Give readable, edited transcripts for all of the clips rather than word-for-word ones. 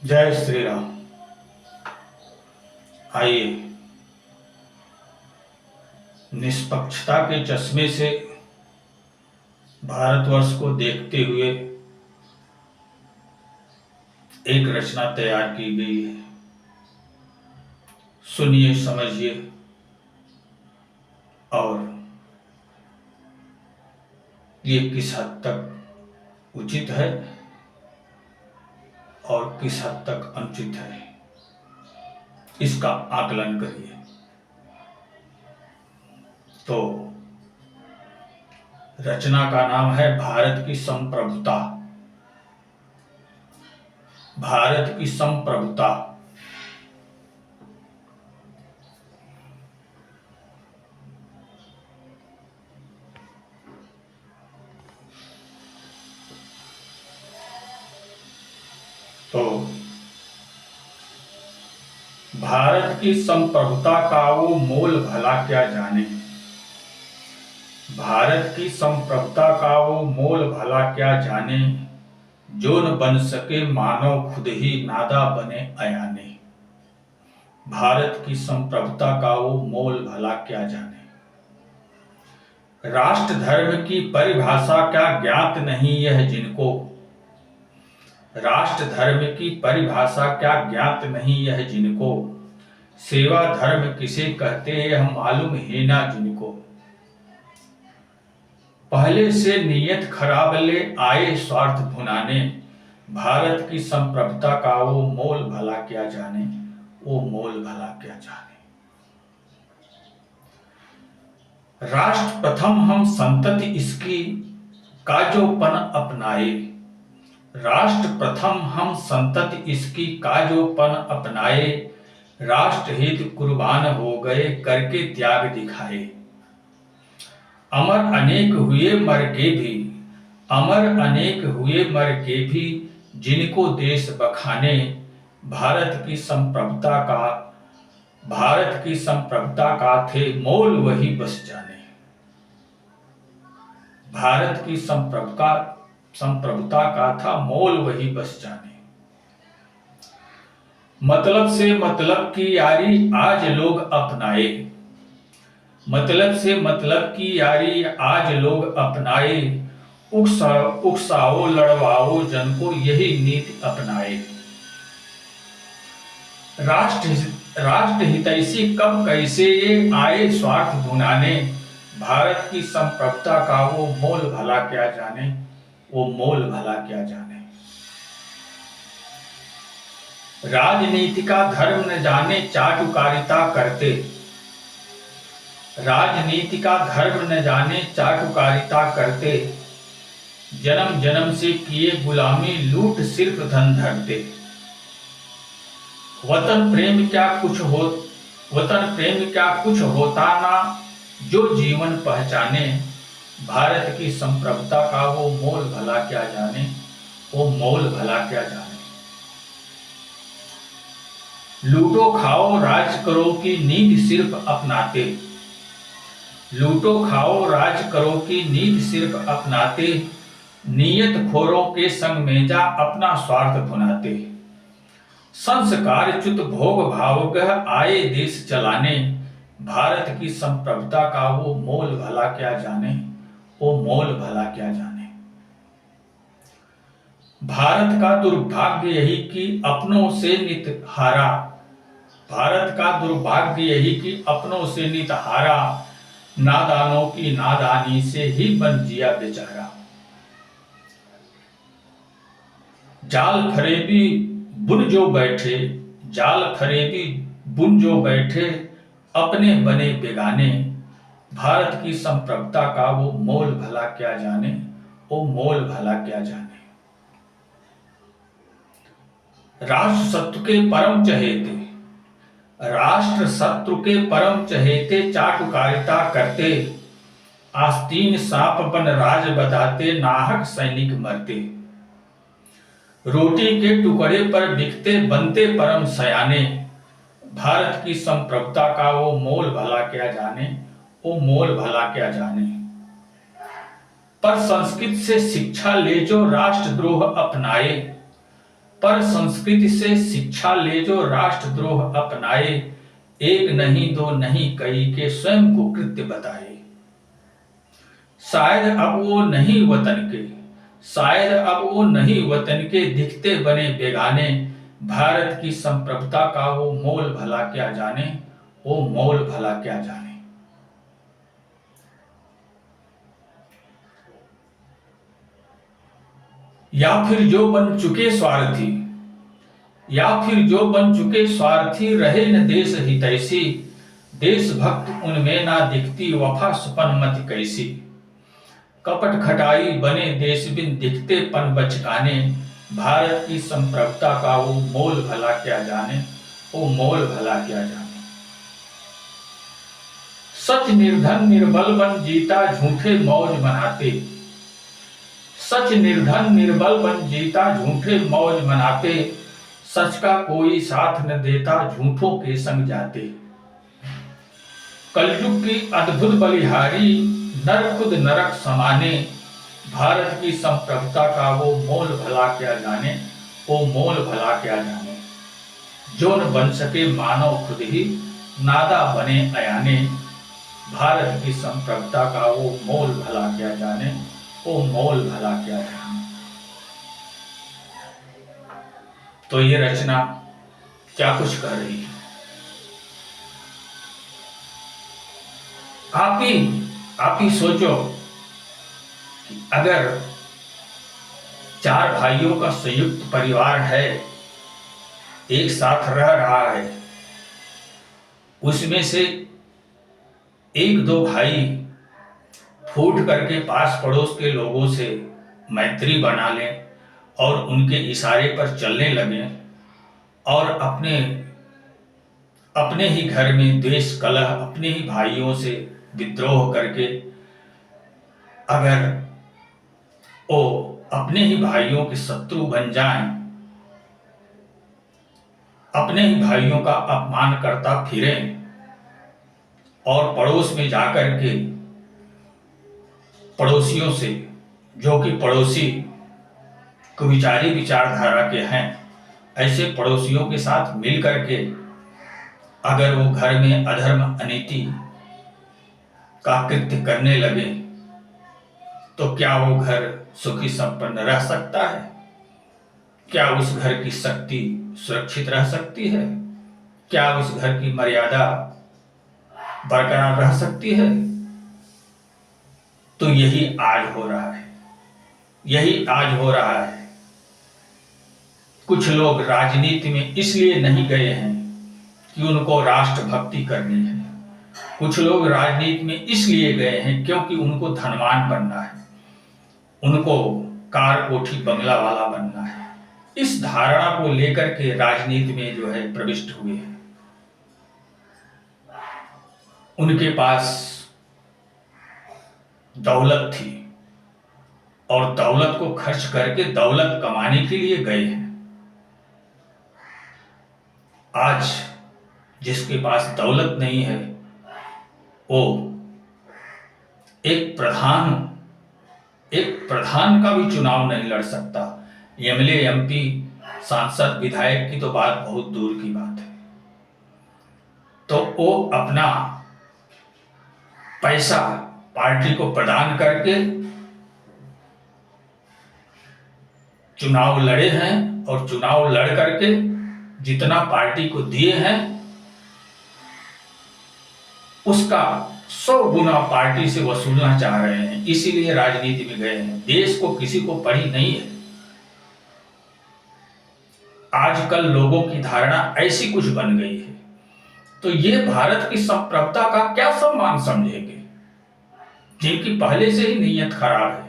जय श्री राम। आइए निष्पक्षता के चश्मे से भारतवर्ष को देखते हुए एक रचना तैयार की गई है। सुनिए, समझिए और ये किस हद तक उचित है और किस हद तक अनुचित है, इसका आकलन करिए। तो रचना का नाम है भारत की संप्रभुता। भारत की संप्रभुता। तो भारत की संप्रभुता का वो मोल भला क्या जाने। भारत की संप्रभुता का वो मोल भला क्या जाने, जो न बन सके मानव खुद ही नादा बने अयाने। भारत की संप्रभुता का वो मोल भला क्या जाने। राष्ट्र धर्म की परिभाषा क्या ज्ञात नहीं यह जिनको। राष्ट्र धर्म की परिभाषा क्या ज्ञात नहीं यह जिनको। सेवा धर्म किसे कहते यह मालूम है ना जिनको। पहले से नीयत खराब ले आए स्वार्थ भुनाने। भारत की संप्रभुता का वो मोल भला क्या जाने। वो मोल भला क्या जाने। राष्ट्र प्रथम हम संतति इसकी काजोपन अपनाए। राष्ट्र प्रथम हम संतति इसकी काजोपन अपनाए। राष्ट्र हित कुर्बान हो गए करके त्याग दिखाए। अमर अनेक हुए मर के भी। अमर अनेक हुए मर के भी जिनको देश बखाने। भारत की संप्रभुता का भारत की संप्रभुता का थे मोल वही बस जाने। भारत की संप्रभुता का था मोल वही बस जाने। मतलब से मतलब की यारी आज लोग अपनाए। मतलब से मतलब की यारी आज लोग अपनाए। उकसाओ लड़वाओ जन को यही नीति अपनाए। राष्ट्र हितैषी कब कैसे ये आए स्वार्थ भुनाने। भारत की संप्रभुता का वो मोल भला क्या जाने। वो मोल भला क्या जाने। राजनीति का धर्म न जाने चाटुकारिता करते। राजनीति का धर्म न जाने चाटुकारिता करते। जन्म जन्म से किए गुलामी लूट सिर्फ धन धरते। वतन प्रेम क्या कुछ होता ना जो जीवन पहचाने। भारत की संप्रभुता का वो मोल भला क्या जाने। वो मोल भला क्या जाने। लूटो खाओ राज करो की नीति सिर्फ अपनाते। लूटो खाओ राज करो की नीति सिर्फ अपनाते। नियत खोरों के संग मेजा अपना स्वार्थ भुनाते। संस्कार च्युत भोग भावगह आए देश चलाने। भारत की संप्रभुता का वो मोल भला क्या जाने। वो मोल भला क्या जाने। भारत का दुर्भाग्य यही कि अपनों से नित हारा। भारत का दुर्भाग्य यही कि अपनों से नित हारा। नादानों की नादानी से ही बन जिया बेचारा। जाल फरेबी बुन जो बैठे। जाल फरेबी बुन जो बैठे अपने बने बेगाने। भारत की संप्रभुता का वो मोल भला क्या जाने। वो मोल भला क्या जाने। राष्ट्र शत्रु के परम चहेते। राष्ट्र शत्रु के परम चहेते चाटुकारिता करते। आस्तीन सांप बन राज बधाते नाहक सैनिक मरते। रोटी के टुकड़े पर बिकते बनते परम सयाने। भारत की संप्रभुता का वो मोल भला क्या जाने। वो मोल भला क्या जाने। पर संस्कृत से शिक्षा ले जो राष्ट्रद्रोह अपनाए। पर संस्कृति से शिक्षा ले जो राष्ट्रद्रोह अपनाए, एक नहीं दो नहीं कई के स्वयं को कृत्य बताए। शायद अब वो नहीं वतन के, शायद अब वो नहीं वतन के, दिखते बने बेगाने। भारत की संप्रभुता का वो मोल भला क्या जाने, वो मोल भला क्या जाने। या फिर जो बन चुके स्वार्थी, या फिर जो बन चुके स्वार्थी, रहे न देश हितैषी। देशभक्त उनमें ना दिखती वफा सुपन मति कैसी। कपट खटाई बने देश बिन दिखते पन बचकाने। भारत की संप्रभुता का वो मोल भला क्या जाने, वो मोल भला क्या जाने। सच निर्धन निर्बल बन जीता झूठे मौज मनाते, सच निर्धन निर्बल बन जीता झूठे मौज मनाते। सच का कोई साथ न देता झूठों के संग जाते। कलयुग की अद्भुत बलिहारी, नर खुद नरक समाने। भारत की संप्रभुता का वो मोल भला क्या जाने, वो मोल भला क्या जाने। जो न बन सके मानव खुद ही, नादा बने अयाने। भारत की संप्रभुता का वो मोल भला क्या जाने, वो मोल भला क्या जाने। तो ये रचना क्या कुछ कह रही है। आप ही सोचो कि अगर चार भाइयों का संयुक्त परिवार है, एक साथ रह रहा है, उसमें से एक दो भाई फूट करके पास पड़ोस के लोगों से मैत्री बना लें और उनके इशारे पर चलने लगे और अपने अपने ही घर में द्वेष कलह, अपने ही भाइयों से विद्रोह करके अगर वो अपने ही भाइयों के शत्रु बन जाएं, अपने ही भाइयों का अपमान करता फिरें और पड़ोस में जाकर के पड़ोसियों से, जो कि पड़ोसी कुविचारी विचारधारा के हैं, ऐसे पड़ोसियों के साथ मिल करके अगर वो घर में अधर्म अनीति का कृत्य करने लगे, तो क्या वो घर सुखी संपन्न रह सकता है? क्या उस घर की शक्ति सुरक्षित रह सकती है? क्या उस घर की मर्यादा बरकरार रह सकती है? तो यही आज हो रहा है, यही आज हो रहा है। कुछ लोग राजनीति में इसलिए नहीं गए हैं कि उनको राष्ट्रभक्ति करनी है। कुछ लोग राजनीति में इसलिए गए हैं क्योंकि उनको धनवान बनना है, उनको कार कोठी बंगला वाला बनना है। इस धारणा को लेकर के राजनीति में जो है प्रविष्ट हुए हैं। उनके पास दौलत थी और दौलत को खर्च करके दौलत कमाने के लिए गए हैं। आज जिसके पास दौलत नहीं है, वो एक प्रधान का भी चुनाव नहीं लड़ सकता। एमएलए, एमपी, सांसद, विधायक की तो बात बहुत दूर की बात है। तो वो अपना पैसा पार्टी को प्रदान करके चुनाव लड़े हैं और चुनाव लड़ करके जितना पार्टी को दिए हैं उसका 100 गुना पार्टी से वसूलना चाह रहे हैं, इसीलिए राजनीति में गए हैं। देश को किसी को पड़ी नहीं है। आजकल लोगों की धारणा ऐसी कुछ बन गई है। तो ये भारत की संप्रभुता का क्या सम्मान समझेंगे, जिनकी पहले से ही नीयत खराब है।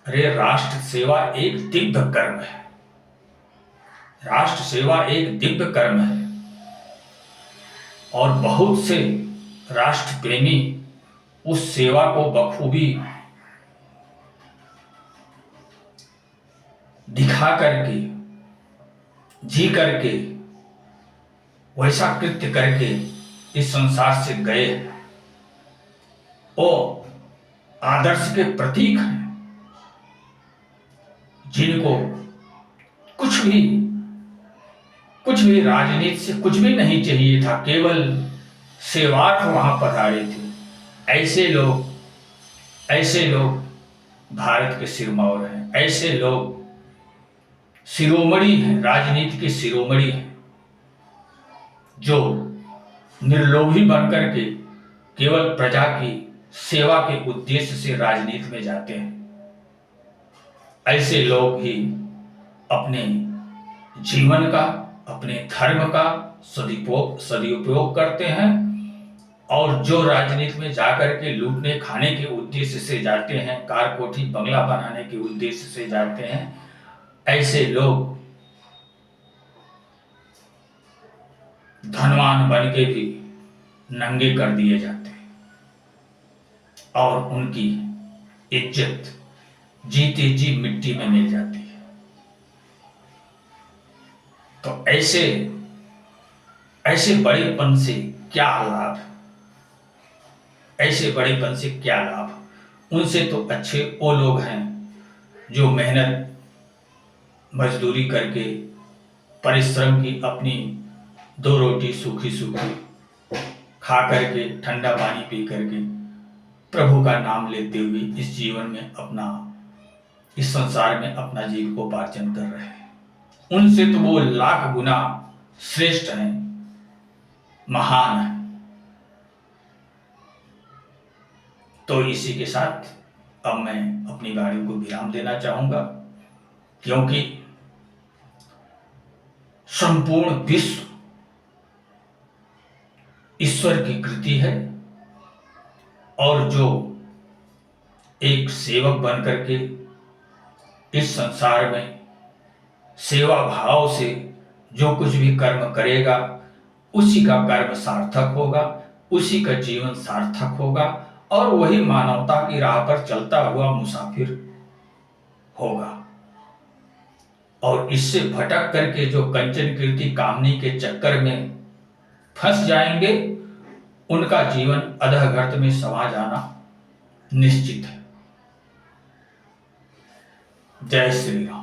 अरे राष्ट्र सेवा एक दिव्य कर्म है, राष्ट्र सेवा एक दिव्य कर्म है और बहुत से राष्ट्र प्रेमी उस सेवा को बखूबी दिखा करके, जी करके, वैसा कृत्य करके इस संसार से गए। वो आदर्श के प्रतीक हैं, जिनको कुछ भी राजनीति से कुछ भी नहीं चाहिए था, केवल सेवार्थ वहां पधारे थे। ऐसे लोग भारत के सिरमौर हैं, ऐसे लोग शिरोमणि हैं, राजनीति के शिरोमणि हैं, जो निर्लोभी बनकर के केवल प्रजा की सेवा के उद्देश्य से राजनीति में जाते हैं। ऐसे लोग ही अपने जीवन का, अपने धर्म का सदुपयोग करते हैं, और जो राजनीति में जाकर के लूटने खाने के उद्देश्य से जाते हैं, कार कोठी बंगला बनाने के उद्देश्य से जाते हैं, ऐसे लोग धनवान बन के भी नंगे कर दिए जाते हैं और उनकी इज्जत जीते जी मिट्टी में मिल जाती है। तो ऐसे बड़ेपन से क्या लाभ? ऐसे बड़ेपन से क्या लाभ? उनसे तो अच्छे वो लोग हैं जो मेहनत मजदूरी करके, परिश्रम की अपनी 2 रोटी सूखी खा करके, ठंडा पानी पी करके, प्रभु का नाम लेते हुए इस जीवन में इस संसार में अपना जीविकोपार्जन कर रहे हैं। उनसे तो वो लाख गुना श्रेष्ठ हैं, महान हैं। तो इसी के साथ अब मैं अपनी वाणी को विराम देना चाहूंगा, क्योंकि संपूर्ण विश्व ईश्वर की कृति है, और जो एक सेवक बन करके इस संसार में सेवा भाव से जो कुछ भी कर्म करेगा, उसी का कर्म सार्थक होगा, उसी का जीवन सार्थक होगा, और वही मानवता की राह पर चलता हुआ मुसाफिर होगा। और इससे भटक करके जो कंचन कीर्ति कामनी के चक्कर में फंस जाएंगे, उनका जीवन अधःगर्त में समा जाना निश्चित है। जय श्री राम।